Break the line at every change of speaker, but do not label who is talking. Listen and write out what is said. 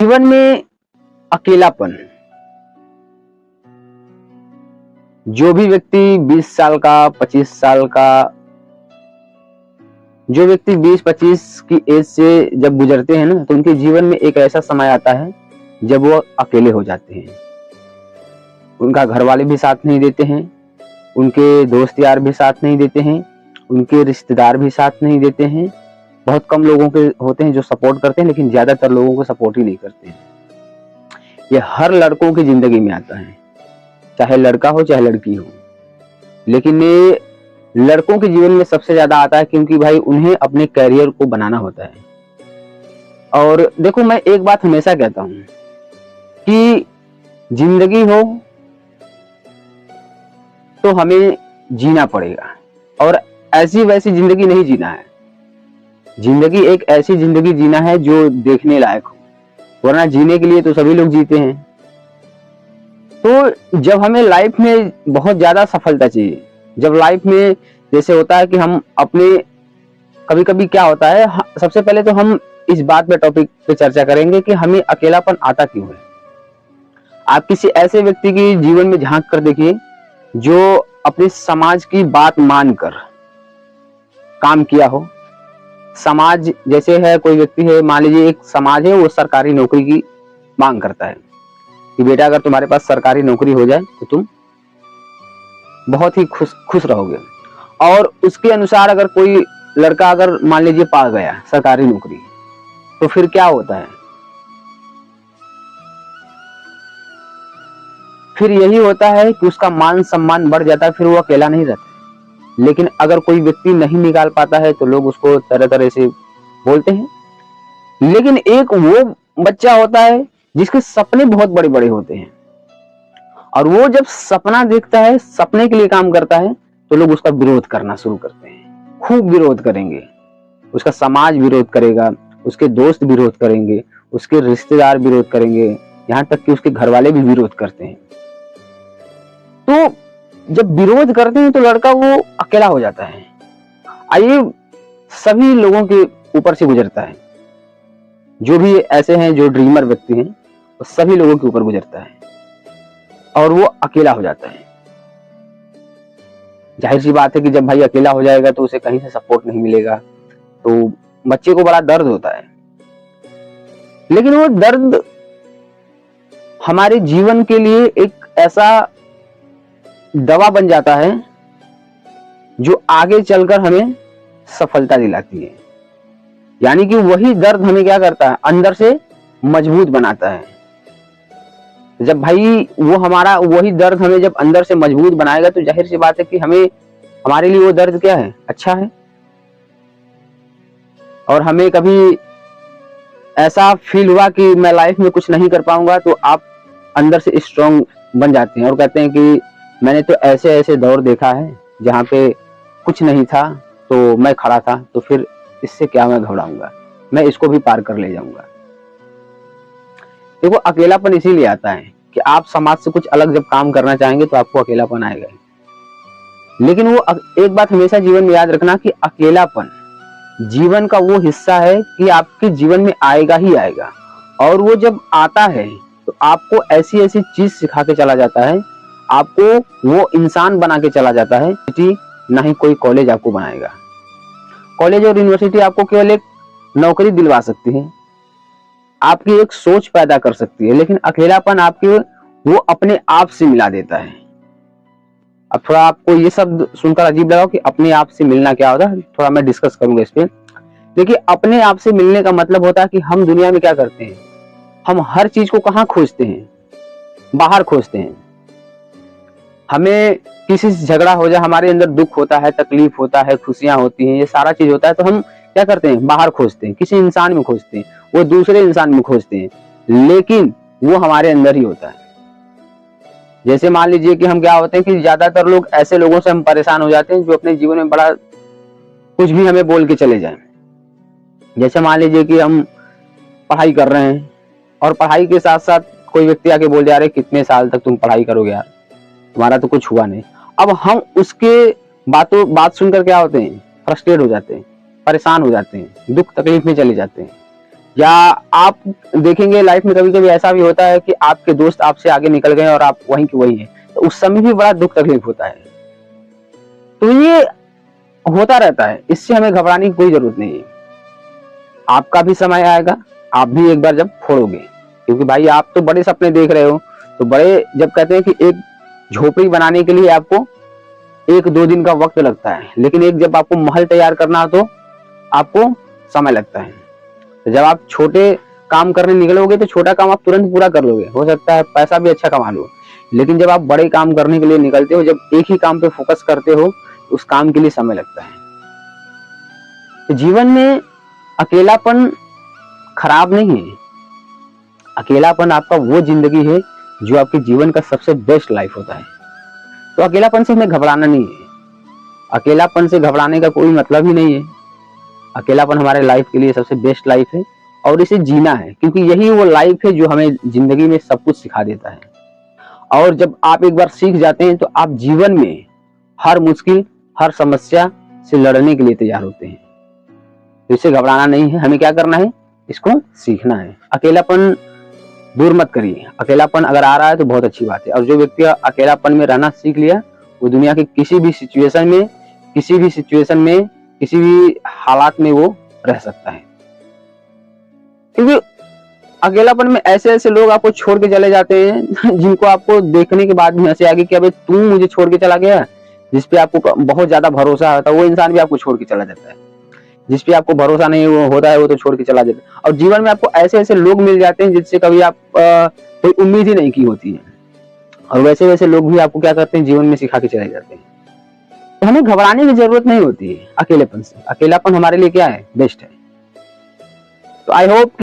जीवन में अकेलापन, जो भी व्यक्ति 20 साल का, 25 साल का, जो व्यक्ति 20-25 की एज से जब गुजरते हैं ना, तो उनके जीवन में एक ऐसा समय आता है जब वो अकेले हो जाते हैं। उनका घर वाले भी साथ नहीं देते हैं, उनके दोस्त यार भी साथ नहीं देते हैं, उनके रिश्तेदार भी साथ नहीं देते हैं। बहुत कम लोगों के होते हैं जो सपोर्ट करते हैं, लेकिन ज्यादातर लोगों को सपोर्ट ही नहीं करते हैं। ये हर लड़कों की जिंदगी में आता है, चाहे लड़का हो चाहे लड़की हो, लेकिन ये लड़कों के जीवन में सबसे ज्यादा आता है, क्योंकि भाई उन्हें अपने कैरियर को बनाना होता है। और देखो, मैं एक बात हमेशा कहता हूं कि जिंदगी हो तो हमें जीना पड़ेगा, और ऐसी वैसी जिंदगी नहीं जीना है। जिंदगी एक ऐसी जिंदगी जीना है जो देखने लायक हो, वरना जीने के लिए तो सभी लोग जीते हैं। तो जब हमें लाइफ में बहुत ज्यादा सफलता चाहिए, जब लाइफ में जैसे होता है कि हम अपने, कभी कभी क्या होता है, सबसे पहले तो हम इस बात पे टॉपिक पे चर्चा करेंगे कि हमें अकेलापन आता क्यों है। आप किसी ऐसे व्यक्ति के जीवन में झांक कर देखिए जो अपने समाज की बात मानकर काम किया हो। समाज जैसे है, कोई व्यक्ति है, मान लीजिए एक समाज है, वो सरकारी नौकरी की मांग करता है कि बेटा अगर तुम्हारे पास सरकारी नौकरी हो जाए तो तुम बहुत ही खुश रहोगे। और उसके अनुसार अगर कोई लड़का अगर मान लीजिए पा गया सरकारी नौकरी, तो फिर क्या होता है, फिर यही होता है कि उसका मान सम्मान बढ़ जाता है, फिर वो अकेला नहीं रहता। लेकिन अगर कोई व्यक्ति नहीं निकाल पाता है तो लोग उसको तरह तरह से बोलते हैं। लेकिन एक वो बच्चा होता है जिसके सपने बहुत बड़े बड़े होते हैं, और वो जब सपना देखता है, सपने के लिए काम करता है, तो लोग उसका विरोध करना शुरू करते हैं। खूब विरोध करेंगे, उसका समाज विरोध करेगा, उसके दोस्त विरोध करेंगे, उसके रिश्तेदार विरोध करेंगे, यहाँ तक कि उसके घर वाले भी विरोध करते हैं। तो जब विरोध करते हैं तो लड़का वो अकेला हो जाता है। आइए, सभी लोगों के ऊपर से गुजरता है, जो भी ऐसे हैं जो ड्रीमर व्यक्ति हैं, वो सभी लोगों के ऊपर गुजरता है और वो अकेला हो जाता है। जाहिर सी बात है कि जब भाई अकेला हो जाएगा तो उसे कहीं से सपोर्ट नहीं मिलेगा, तो बच्चे को बड़ा दर्द होता है। लेकिन वो दर्द हमारे जीवन के लिए एक ऐसा दवा बन जाता है जो आगे चलकर हमें सफलता दिलाती है। यानी कि वही दर्द हमें क्या करता है, अंदर से मजबूत बनाता है। जब भाई वो हमारा वही दर्द हमें जब अंदर से मजबूत बनाएगा, तो जाहिर सी बात है कि हमें, हमारे लिए वो दर्द क्या है, अच्छा है। और हमें कभी ऐसा फील हुआ कि मैं लाइफ में कुछ नहीं कर पाऊंगा, तो आप अंदर से स्ट्रांग बन जाते हैं और कहते हैं कि मैंने तो ऐसे ऐसे दौर देखा है जहाँ पे कुछ नहीं था तो मैं खड़ा था, तो फिर इससे क्या मैं घबराऊंगा, मैं इसको भी पार कर ले जाऊंगा। देखो, अकेलापन इसीलिए आता है कि आप समाज से कुछ अलग जब काम करना चाहेंगे तो आपको अकेलापन आएगा। लेकिन वो एक बात हमेशा जीवन में याद रखना कि अकेलापन जीवन का वो हिस्सा है कि आपके जीवन में आएगा ही आएगा, और वो जब आता है तो आपको ऐसी ऐसी चीज सिखा के चला जाता है, आपको वो इंसान बना के चला जाता है। ना ही कोई कॉलेज आपको बनाएगा। कॉलेज और यूनिवर्सिटी आपको केवल एक नौकरी दिलवा सकती है, आपकी एक सोच पैदा कर सकती है, लेकिन अकेलापन आपके वो अपने आप से मिला देता है। अब थोड़ा आपको ये शब्द सुनकर अजीब लगा कि अपने आप से मिलना क्या होता है, थोड़ा मैं डिस्कस करूंगा इस पे। देखिए, अपने आप से मिलने का मतलब होता है कि हम दुनिया में क्या करते हैं, हम हर चीज को कहाँ खोजते हैं, बाहर खोजते हैं। हमें किसी से झगड़ा हो जाए, हमारे अंदर दुख होता है, तकलीफ होता है, खुशियां होती हैं, ये सारा चीज होता है, तो हम क्या करते हैं, बाहर खोजते हैं, किसी इंसान में खोजते हैं, वो दूसरे इंसान में खोजते हैं, लेकिन वो हमारे अंदर ही होता है। जैसे मान लीजिए कि हम क्या होते हैं कि ज्यादातर लोग ऐसे लोगों से हम परेशान हो जाते हैं जो अपने जीवन में बड़ा कुछ भी हमें बोल के चले जाएं। जैसे मान लीजिए कि हम पढ़ाई कर रहे हैं और पढ़ाई के साथ साथ कोई व्यक्ति आके बोल जा रहे कितने साल तक तुम पढ़ाई करोगे यार, तुम्हारा तो कुछ हुआ नहीं। अब हम उसके बात सुनकर क्या होते हैं, फ्रस्ट्रेट हो जाते हैं, परेशान हो जाते हैं, दुख तकलीफ में चले जाते हैं। या आप देखेंगे लाइफ में कभी कभी ऐसा भी होता है कि आपके दोस्त आपसे आगे निकल गए और आप वहीं के वहीं हैं, तो उस समय भी बड़ा दुख तकलीफ होता है। तो ये होता रहता है, इससे हमें घबराने की कोई जरूरत नहीं है। आपका भी समय आएगा, आप भी एक बार जब फोड़ोगे, क्योंकि भाई आप तो बड़े सपने देख रहे हो। तो बड़े, जब कहते हैं कि एक झोपड़ी बनाने के लिए आपको 1-2 दिन का वक्त लगता है, लेकिन एक जब आपको महल तैयार करना हो तो आपको समय लगता है। तो जब आप छोटे काम करने निकलोगे तो छोटा काम आप तुरंत पूरा कर लोगे, हो सकता है पैसा भी अच्छा कमा लो। लेकिन जब आप बड़े काम करने के लिए निकलते हो, जब एक ही काम पे फोकस करते हो, तो उस काम के लिए समय लगता है। तो जीवन में अकेलापन खराब नहीं है। अकेलापन आपका वो जिंदगी है जो आपके जीवन का सबसे बेस्ट लाइफ होता है। तो अकेलापन से हमें घबराना नहीं है। अकेलापन से घबराने का कोई मतलब ही नहीं है। अकेलापन हमारे लाइफ के लिए सबसे बेस्ट लाइफ है और इसे जीना है, क्योंकि यही वो लाइफ है जो हमें जिंदगी में सब कुछ सिखा देता है। और जब आप एक बार सीख जाते हैं तो आप जीवन में हर मुश्किल, हर समस्या से लड़ने के लिए तैयार होते हैं। तो इससे घबराना नहीं है, हमें क्या करना है, इसको सीखना है। अकेलापन दूर मत करिए। अकेलापन अगर आ रहा है तो बहुत अच्छी बात है। और जो व्यक्ति अकेलापन में रहना सीख लिया, वो दुनिया के किसी भी सिचुएशन में, किसी भी हालात में वो रह सकता है। क्योंकि अकेलापन में ऐसे ऐसे लोग आपको छोड़ के चले जाते हैं जिनको आपको देखने के बाद में हंसी आ गई कि अबे तू मुझे छोड़ के चला गया। जिस पे आपको बहुत ज्यादा भरोसा होता है वो इंसान भी आपको छोड़ के चला जाता है। जिस पे आपको भरोसा नहीं होता है वो तो छोड़ के चला जाता है। और जीवन में आपको ऐसे ऐसे लोग मिल जाते हैं जिससे कभी आप कोई उम्मीद ही नहीं की होती है। और वैसे वैसे लोग भी आपको क्या करते हैं, जीवन में सिखा के चले जाते हैं। तो हमें घबराने की जरूरत नहीं होती है अकेलेपन से। अकेलापन हमारे लिए क्या है, बेस्ट है। तो आई होप